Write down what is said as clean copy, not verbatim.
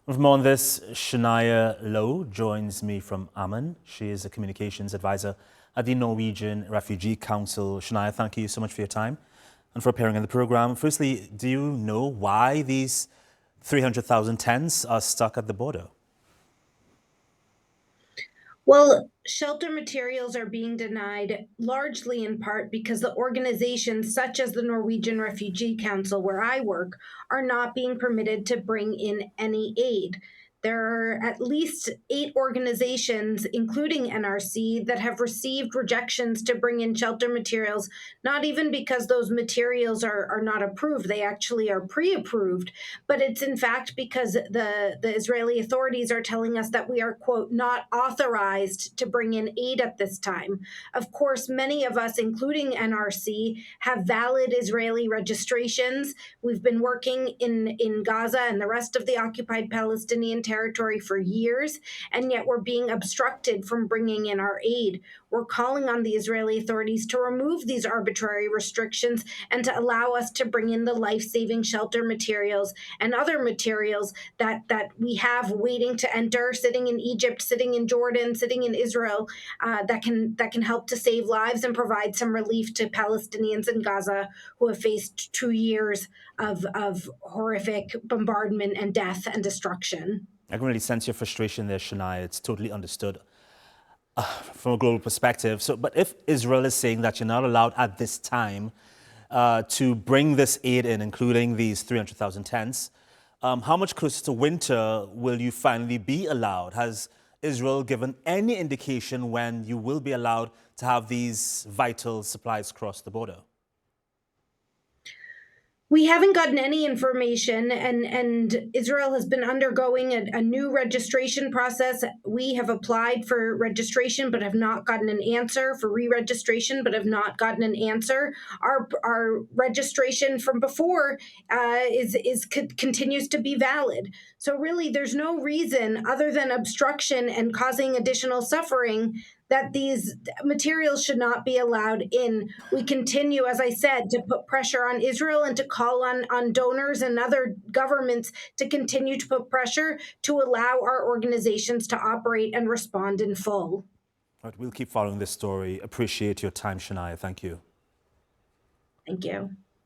For more on this, Shaina Low joins me from Amman. She is a communications advisor at the Norwegian Refugee Council. Shaina, thank you so much for your time and for appearing in the program. Firstly, do you know why these 300,000 tents are stuck at the border? Well, shelter materials are being denied largely in part because the organizations such as the Norwegian Refugee Council, where I work, are not being permitted to bring in any aid. There are at least 8 organizations, including NRC, that have received rejections to bring in shelter materials, not even because those materials are not approved. They actually are pre-approved, but it's in fact because the Israeli authorities are telling us that we are, quote, not authorized to bring in aid at this time. Of course, many of us, including NRC, have valid Israeli registrations. We've been working in Gaza and the rest of the occupied Palestinian territory for years, and yet we're being obstructed from bringing in our aid. We're calling on the Israeli authorities to remove these arbitrary restrictions and to allow us to bring in the life-saving shelter materials and other materials that we have waiting to enter, sitting in Egypt, sitting in Jordan, sitting in Israel, that can help to save lives and provide some relief to Palestinians in Gaza who have faced 2 years of horrific bombardment and death and destruction. I can really sense your frustration there, Shaina. It's totally understood from a global perspective. But if Israel is saying that you're not allowed at this time to bring this aid in, including these 300,000 tents, how much closer to winter will you finally be allowed? Has Israel given any indication when you will be allowed to have these vital supplies cross the border? We haven't gotten any information, and Israel has been undergoing a new registration process. We have applied for registration but have not gotten an answer, for re-registration but have not gotten an answer. Our registration from before continues to be valid. So really, there's no reason other than obstruction and causing additional suffering that these materials should not be allowed in. We continue, as I said, to put pressure on Israel and to call on donors and other governments to continue to put pressure to allow our organizations to operate and respond in full. All right, we'll keep following this story. Appreciate your time, Shaina. Thank you. Thank you.